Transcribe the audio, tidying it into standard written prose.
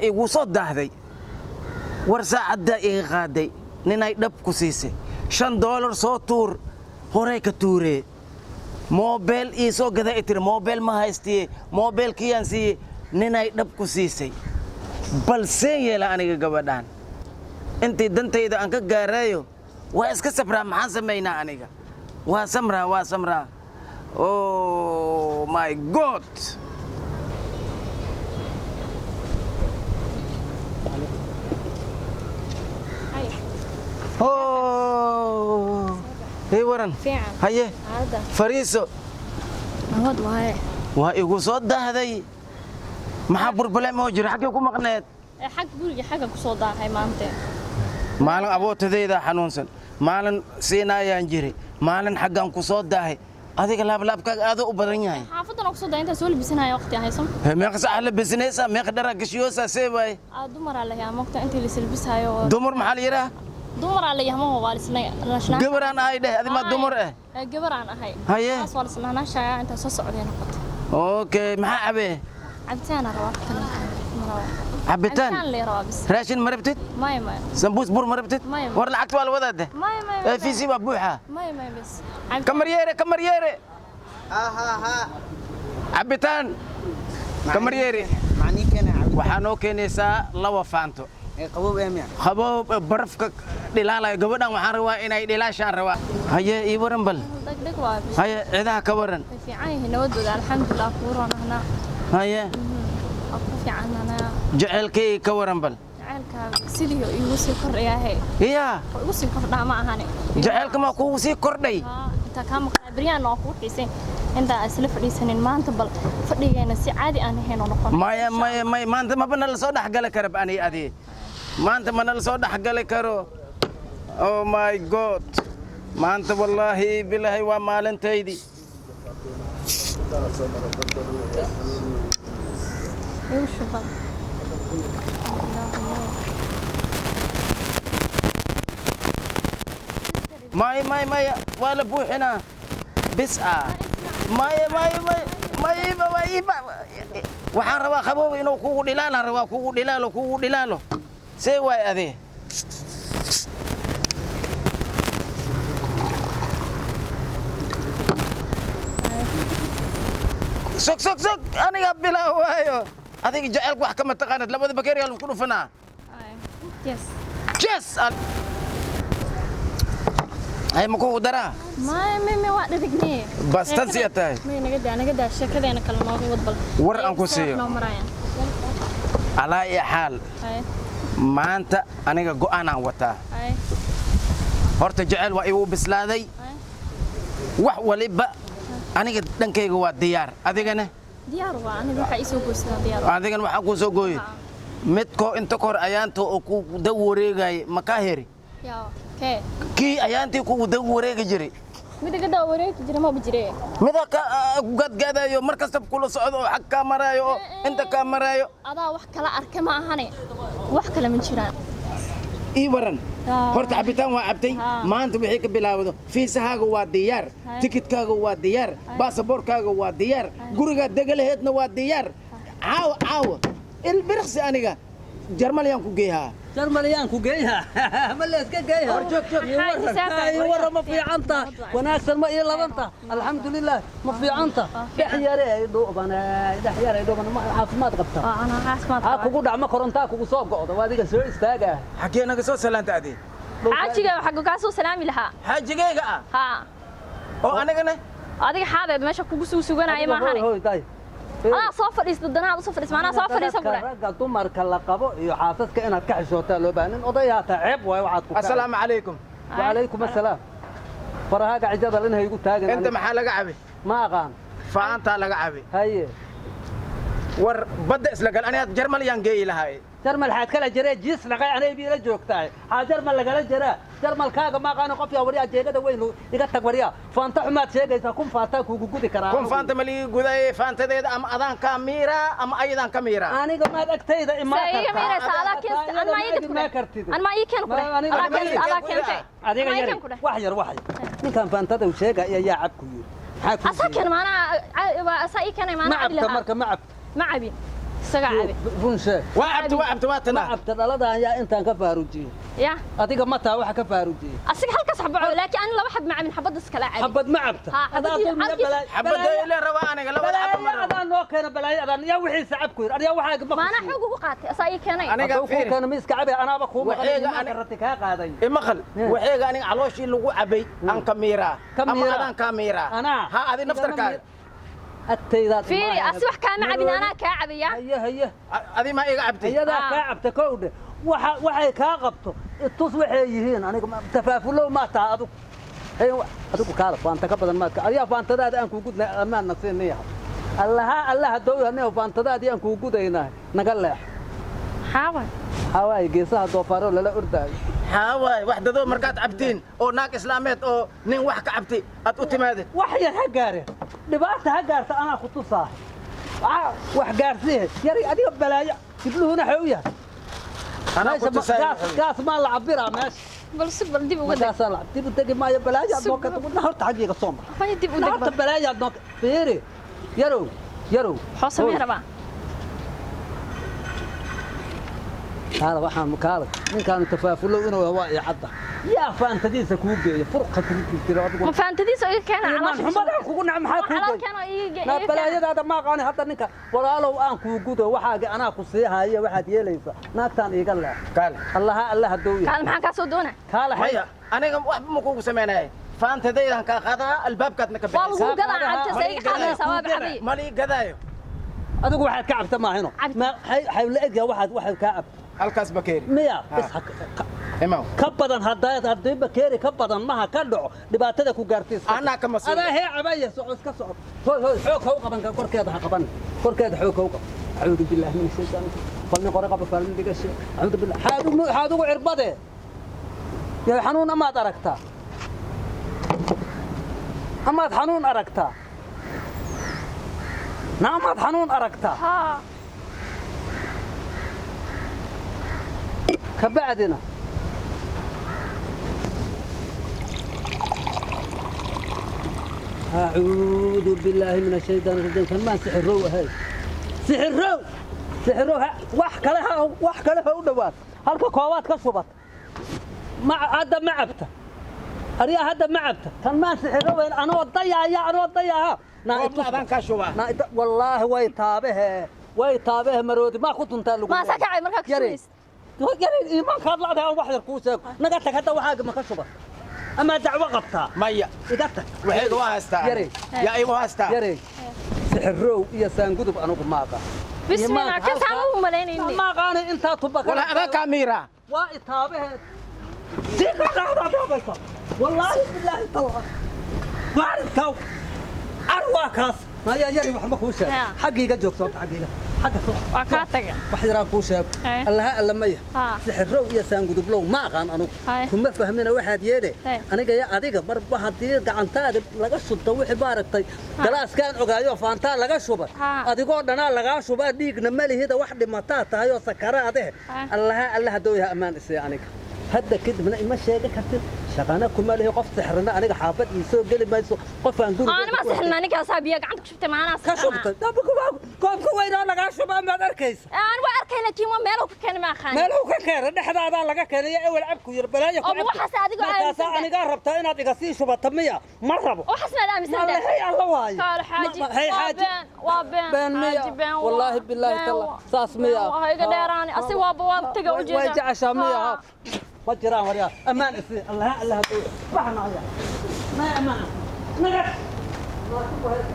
igu soo daahday war saacada iga qaaday ninay dhab ku siisay $5 soo tuur horay ka tuure mobile ii soo gaday itir mobile ma haystay mobile kiyaan si ninay dhab ku siisay balse yeela aniga gabadhan intii dantayda aan ka gaarayo waa iska sabraa maxaan sameeynaa aniga waa samraa oh my god oh hey waran haye fariiso nabad waaye waa igu soo daahday maxaa burbulay ma jiro xagee ku maqneed xag guriga xaga ku soo daahay maanta maalin abootadayda xanuunsan maalin siinayaan jiray maalin xagan ku soo daahay adiga laablaabkaaga aad u badan yahay xaafadana ku soo daay inta soo labisanayo waqti haysan meeqa sax la business meeqa dara gashiyoosa seebay dumar la yaa moqta inta la silbisayo dumar maxaa la yiraahdaa dumar la yaa ma waalisnay gabaraan ay dheh adima dumar gabaraan ahay haye taas waalisnaa shaqaa inta soo socdeen noqoto okay maxaa cabe cabtaan rabaa cabitaan leeyahay raashin marabtid may sambuus bur marabtid war lacagta waa la wadaade may fiisi waa buuxa may bas kamaryere cabitaan kamaryere معني كنا عبد waxaa noo keenaysaa laba faanto قبوب أمي qabow barafka dhilaalay gabadhan waxaan rabaa inay dhilaashaan rabaa haye ii waran bal degdeg waa bis haye ciidaha ka waran fiican yahay nabadooda alxamdulillah kuuronahna haye aku fiicanana jaceelkay ka waran bal jaceelka sidii igu sii kordhayahay iya igu sii kordhaa ma ahane jaceelka ma kugu sii kordhay inta ka maqabriyaan oo ku xiisay inta asla fadhiisanin maanta bal fadhigeena si caadi aan ahayn oo noqon maya maanta ma bana la soo dhaxgal karo ani adi maanta ma la soo dhaxgal karo oh my god maanta wallahi billahi waa maalintaydi maya wala buuxina bis maya waxaan rabaa qaboob inuu kugu dhilaalo see waay adee sog aniga bilaa waayo adiga jaceelku wax kama taqaanad labada bakeeriyaa lagu dhufanaa yes ay ma kugu daraa ما واحد رجني بس تنسي أتاي ما نقدر شكله أنا كلمة وضبل ور أنكو سيو على أي حال ما أنت أنا جو أنا وتا هرت جعل وإيو بسلادي وح ولبا أنا قد دنكي جوا ديار أذيعنا ديار وأنا بروح يسوق وسنا ديار أذيعنا وحكو سوقي متكو أنت كور أيانتو أكو دوري جاي مكاهري يا كي أيانتي كو دوري جري ماذا كذا وريك جري ما بجري ماذا قد قاعد يو مركز تبكله صعود حق كاميرا يو أنت كاميرا يو هذا وحكي لا أركب هني وحكي لا من شران إيه ورن هرت عبتان وعبتي ما أنت بحيك بلاوده في سهاجو واديار تيكت كاجو واديار باسبور كاجو واديار جورجا دجال هيتنا واديار عاو البرخس أنيجا جرماليان كوجيها جرماليان كوجيها ما اللي اسكجيها يورا ما في عنتا وناس ما يلا بنتا الحمد لله ما في عنتا دحياري دوب انا دحياري دوب انا عافماد قبطه انا عافماد ها كوغو دعما كورنتا كوغو سو غوده واديga soo istaaga حكينا سو سلانتا ادي حاجيga waxa ka soo salaami laha حاجيga ha oo anagana adiga xaadeed meesha kugu soo suganay ma ahane soo fadhiisto danaad soo fadhiis maana soo fadhiiso gure raga dumarka la qabo iyo xaasadka inaad ka xishootaa loo baahan odayaa taacib way waxaad ku assalaamu calaykum wa calaykum assalaam farahaaga cijada in haygu taagan inta maxaa laga cabi ma aqaan faanta laga cabi haye war badda isla gal aniga jarmaliyaan geey lahaay jarmal xaad kala jiray jiis laqay anay bi la joogtaa ha jarmal laga jiraa jarmalkaaga ma aqaan qof yaa wariya jeegada weyn iga tag wariya faanta xumaad sheegaysa kun faanta kugu gudi karaa kun faanta mali guday faantadeeda ama adaan kaamira ama aydan kaamira aniga ma agtayda imaa kartid an ma yikan kule ala kentay adiga yar wax yar ninkan faantada uu sheegay ayaa cab ku yiri asakan maana asa ikan maana ma marka ma cab ما عبين سقعبي runshee وعبت واتنا cabta dhaladan yaa intaan ka faaruujiyey يا adiga ma taa waxa ka faaruujiyey أصير هلك صحبه لكن أنا لو بحب مع من حبض السكلا عادي xabad ma cabta ها، adaa xabadii dulmiya halkiis- balaayo حبدا إلى روانك لو balaayo أنا adaan noo keena balaayo adaan yaa wixii sacabku yir adiga waxaa ما أنا حقوق وقاتي أصاي كناي أنا ku keena miiska cabe anaaba ku Waxayga maqan ani- rati ka qaaday مخل وحيغا أنا علوشي لغو عبي أن كاميرا كاميرا. أما أنا كاميرا أنا. ها هذه نفترك ataydaad فيري أصبح كان عبي أنا كعبي يا haya haya هذه ما إيغا عبتي iyadaa kaa cabta kowdhe waxay kaa qabto tus waxay yihiin aniga tafaafulow ma taha adigu kaala faanta ka badan maadka adiga faantadaada aan kuu gudnay ammaanna siinayaha allaha dowyahanay faantadaadii aan kuu gudaynaa naga leex حاول xawaaye geesaha doofaaroo lala ordaayo هاواي واحدة دو مرقات عبتين أو ناك إسلاميت أو نين واحد عبتي أتمادي wax yar ha gaareen dhibaata ha gaarta anaa ku tusaa wax gaarsiihe yari adiga balaayo gibluhuna xew yahay أنا كنت سايق gaas maa la cabiraa meesha بس بردي بودك markaasaa la dib u tegi maayo balaayaad noo kata wadna horta xaggiiga soo mara هاي دي horta بودك balaayaad noo fiiri yarow حوصة مهربا kaala waxaan kaala ninkaanu tafaafulow inuu hawaa iyo cadda yaa faantadiisa kuu geeya furqa kugu jiro adigu ما فانت دي سوي كان imaan على xumada kugu nac maxaa kuu على geeya كانوا يجي naa balaayadaada ma aqaani hadda ninka walaalow aan kuu gudo waxaaga anaa ku sii haya waxaad yeelaysaa naagtaan iiga leex قال allaha dooya كان معك سودونا kaala xay مايا أنا واحد مكوك سميناي فأنت دايما كاخذها الباب كاتنا كبير والله قلع عاد سيق هذا سواب عبي مالي قدايو adigu waxaad ka cabta maahino Cabta. ma hay la egya waxaad ka cabta الكاس بكيري miya bis إمام ka badan haddii bakeeri ka badan maha ka dhaco dhibaatada ku gaartaysa أنا كمسؤول adaa hee cabaya socod ka socod hoy xoog ha u qaban korkeeda ha qaban korkeeda xoog ha u qaban acuudu billahi min shaytaan falni qore qaba falni diga shay acuudu billahi xaadugu cirbade yaa xanuun amaad aragtaa amaad xanuun aragtaa naamaad xanuun aragtaa ها kabacdina أعوذ بالله من الشيطان الرجيم كان ما سحروه هاي سحروه وح كلها ودوات هلك كوات كشبت مع هذا ما عبته أريا هذا ما عبته كان ما سحروه أنا وضيعها أنا كاشوبا والله ويتابه مرودي ما كنت انت ما سكعي مركك سويس يري ما كان لا ده واحد الكوسه نقتك هذا وحاجه ما كشبت أما دعوة قبتها مايا إدتك وحيد واستا يري يا أي واستا يري سحرو يا سانقدب أنا ما قا بسم الله كنت عمو مليني ما قاني أنت تبقى ولا أنا كاميرا وإتابه ديك هذا والله بالله طلع ما أعرف كو أرواكاس ما يا محمد كوشة حقيقة جوك صوت حقيقة وكاتك وحيرا كوشة الله ألا مية ها سحرو يا سانقدب لو ما قان أنا هاي كم فهمنا واحد يدي أنا جاي أديك مربى هدير عن تاد لقى الشطة وحبارك طيب جلاس كان عقايو فانتا لقى شوبر أديك أنا لقى شوبر ديك نملي هذا واحد متات هايو سكرة ده الله دويها أمان إسيانك هذا كده من إما شيء كتير شغلنا كل ما له قف سحرنا أنا حافظ يسوق قلب ما يسوق قف نقول أنا ما سحرنا أنا كأصابيك عندك شفت معنا كشفت ده بكم وين أنا لقى شوبر ما دركيس أنا وأركي لك يوم ماله كان ما خان ماله كير ده حدا هذا لقى كير يا أول عبكو يربلا يا أبو حسن أديك أنا قربت أنا أديك سي شوبر تمية مرة وحسن لا مسند هي الله واي قال حاجي هي حاجي وابن مية والله بالله تلا ساس مية هاي قدراني أسي واب تجا وجهه ويجي عشان مية وجران وريا أمان إسي الله هدوي ما أنا ما أمان نقص